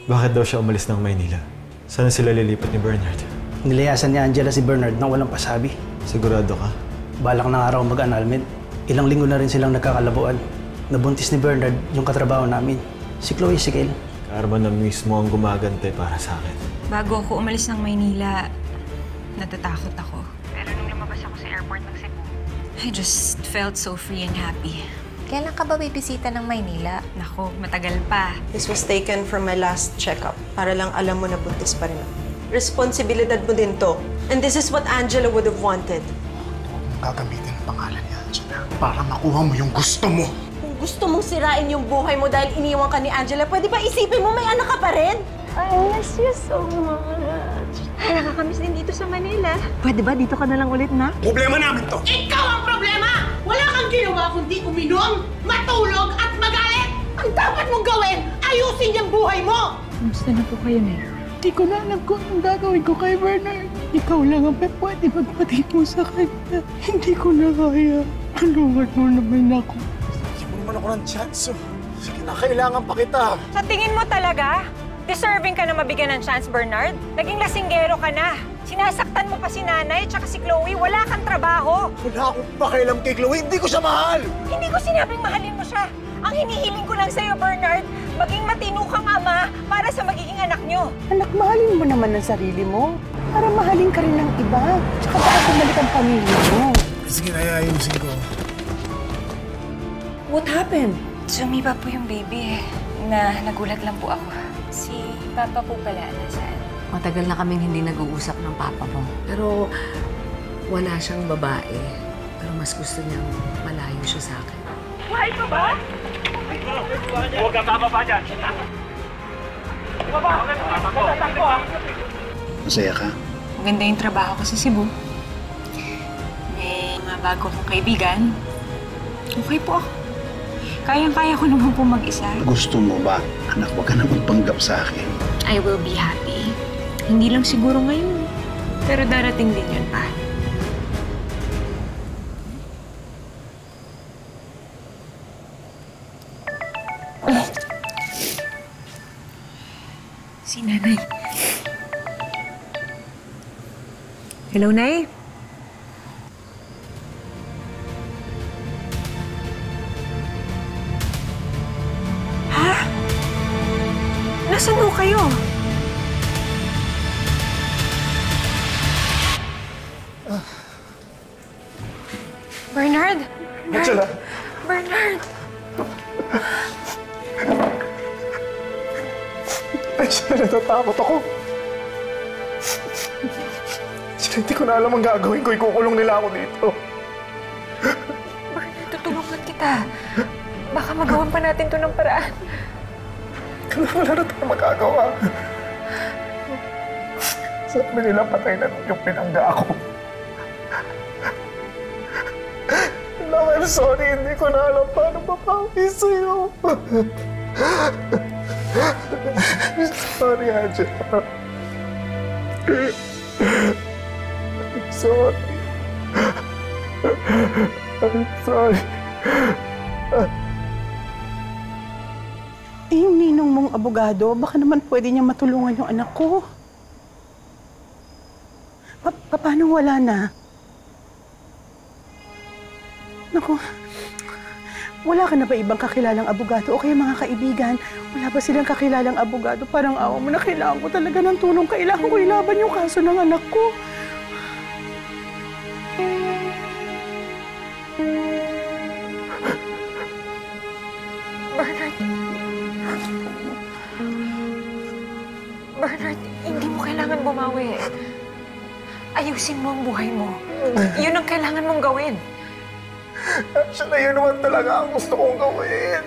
Bakit daw siya umalis ng Maynila? Saan sila lilipat ni Bernard? Nilayasan ni Angela si Bernard nang walang pasabi. Sigurado ka? Balak ng araw mag-annulment. Ilang linggo na rin silang nagkakalabuan. Nabuntis ni Bernard yung katrabaho namin, si Chloe Siquel. Karma na mismo ang gumagantay para sa akin. Bago ako umalis ng Maynila, natatakot ako. Pero nung lumabas ako sa airport ng Cebu, I just felt so free and happy. Kailan ka ba bibisita ng Maynila? Nako, matagal pa. This was taken from my last checkup para lang alam mo na buntis pa rin ako. Responsibilidad mo din to. And this is what Angela would have wanted. Gagamitin ang pangalan ni Angela para makuha mo yung gusto mo. Kung gusto mong sirain yung buhay mo dahil iniwan ka ni Angela, pwede ba isipin mo may anak ka pa rin? I miss you so much. Ay, nakakamiss din dito sa Manila. Pwede ba dito ka na lang ulit, na? Problema namin to! Ikaw ang problema! Wala kang ginawa kundi uminom, matulog at magalit! Ang dapat mong gawin, ayusin yung buhay mo! Kamusta na po kayo, Nay? Hindi ko na alam kung anong gagawin ko kay Bernard. Ikaw lang ang pwede magpatid mo sa kanya. Hindi ko na kaya. Tulungan mo naman ako. Bigyan mo naman ako ng chance, oh. Sige na, kailangan pa kita. Sa tingin mo talaga, deserving ka na mabigyan ng chance, Bernard? Naging lasinggero ka na. Sinasaktan mo pa si nanay at si Chloe. Wala kang trabaho. Wala akong pakialam kay Chloe. Hindi ko siya mahal. Hindi ko sinabing mahalin mo siya. Ang hinihiling ko lang sa'yo, Bernard, maging matino kang ama para sa magiging anak nyo. Anak, mahalin mo naman ang sarili mo. Para mahalin ka rin ng iba. Tsaka para bumalik ang pamilya mo. Sige na, ayusin ko. What happened? Sumipa po yung baby na nagulat lang po ako. Si Papa po pala, nasaan? Matagal na kaming hindi nag-uusap ng papa mo. Pero wala siyang babae. Pero mas gusto niyang malayo siya sa akin. Buhay pa ba? Huwag kang bababa dyan! Baba! Matatakbo ah! Masaya ka? Maganda yung trabaho ko sa Cebu. May mga bago kong kaibigan. Okay po ako. Kayang-kaya ko naman po mag-isa. Gusto mo ba? Anak, huwag ka na magpanggap sa akin. I will be happy. Hindi lang siguro ngayon. Pero darating din yun pa. Si Nanay. Hello, Nay? Ha? Nasaan ho kayo? Bernard? Angela! Bernard! Angela, natatakot ako. Angela, hindi ko na alam ang gagawin ko. Ikukulong nila ako dito. Bernard, tutulungan kita. Baka magawan pa natin to ng paraan. Wala na tayo magagawa. Sabi nila patay na yung pinangga ako. Love, I'm sorry. Hindi ko na alam paano papawi sa'yo. I'm sorry, Angela. I'm sorry. I'm sorry. Eh, yung ninong mong abogado, baka naman pwede niya matulungan yung anak ko. Paano wala na? Naku, wala ka na ba ibang kakilalang abogado o kaya mga kaibigan? Wala ba silang kakilalang abogado? Parang awa mo na kailangan ko talaga ng tulong. Kailangan ko ilaban yung kaso ng anak ko. Bernard, hindi mo kailangan bumawi. Ayusin mo ang buhay mo. Yun ang kailangan mong gawin. Actually, yun naman talaga ang gusto kong gawin.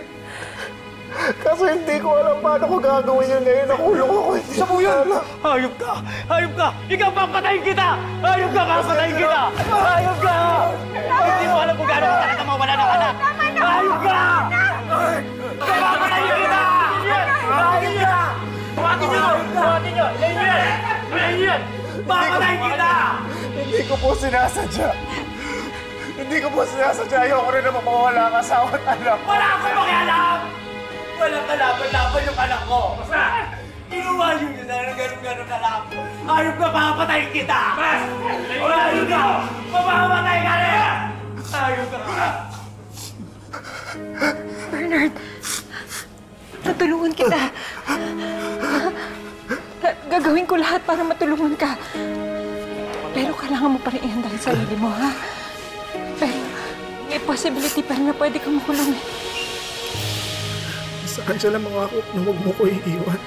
Kaso hindi ko alam paano ko gagawin yun ngayon. Nakulong ako. Sa mo yun! Hayop ka! Hayop ka! Ikaw papatayin kita! Hayop ka! Papatayin kita! Hayop ka! Hindi mo alam kung gano'n ka talaga mawala ng anak! Hayop ka! Papatayin kita! Hayop ka! Buhatin nyo! Buhatin nyo! Ilayin nyo yan! Ilayin nyo yan! Papatayin kita! Hindi ko po sinasadya. Hindi ko po sinasadya. Ayoko rin naman mawala ang asawa at anak. Wala akong pakialam! Walang kalaban-laban yung anak ko! Basta! Hayop ka, papatayin kita! Bas! Hayop ka! Mamamatay ka rin! Hayop ka! Bernard, tutulungan kita. Gagawin ko lahat para matulungan ka. Pero kailangan mo pa rin ihanda ang sarili mo, ha? Pero may possibility pa rin na pwede kang makulong. Saan siya lang mangako na huwag mo ko iiwan?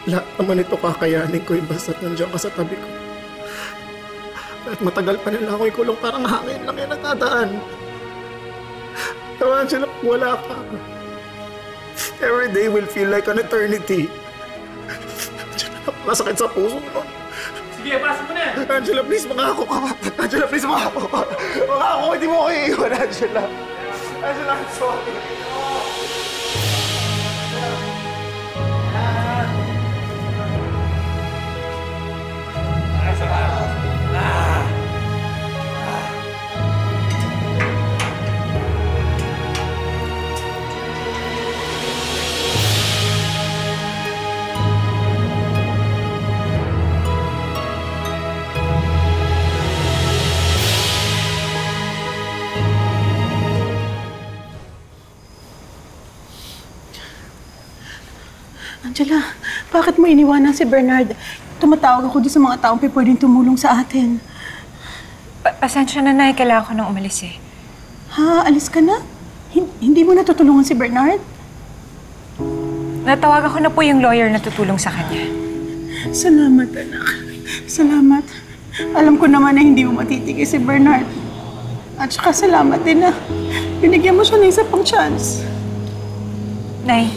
Lahat naman ito kakayanin ko basta't nandiyan ka sa tabi ko. Kahit matagal pa nila ako ikulong, parang hangin lang yan natadaan. Pero Angela, wala ka. Every day will feel like an eternity. Angela, napakasakit sa puso mo. Sige, pasok mo na yan! Angela, please, mangako ka. Angela, please, mangako ka. Mangako, hindi mo ako iiwan, Angela. Angela, I'm sorry. Angela, bakit mo iniwanan si Bernard? Tumatawag ako doon sa mga taong pwedeng tumulong sa atin. Pasensya na, Nay. Kailangan ko nang umalis eh. Ha? Alis ka na? Hindi mo natutulungan si Bernard? Natawagan ko na po yung lawyer na tutulong sa kanya. Salamat, anak. Salamat. Alam ko naman na hindi mo matitigil si Bernard. At saka salamat din na binigyan mo siya ng isa pang chance. Nay,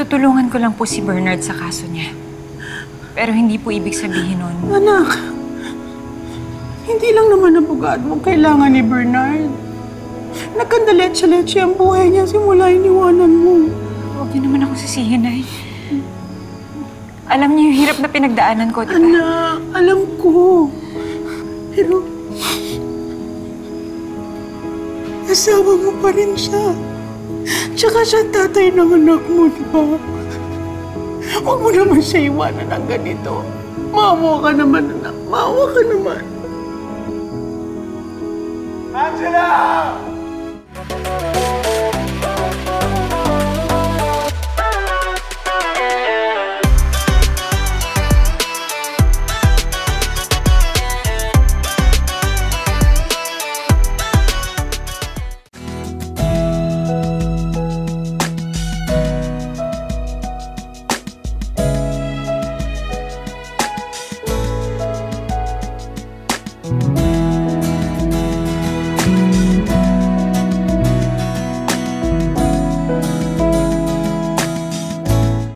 tutulungan ko lang po si Bernard sa kaso niya. Pero hindi po ibig sabihin nun. Anak, hindi lang naman abogado ang kailangan ni Bernard. Nagkandaletse-letse ang buhay niya simula iniwanan mo. Huwag niyo naman ako sisihin, Nay. Alam niyo yung hirap na pinagdaanan ko, diba? Anak, alam ko. Pero asawa mo pa rin siya. Tsaka siya tatay ng anak mo, diba? Huwag mo naman siya iwanan ng ganito. Maawa ka naman, anak. Maawa ka naman. Angela!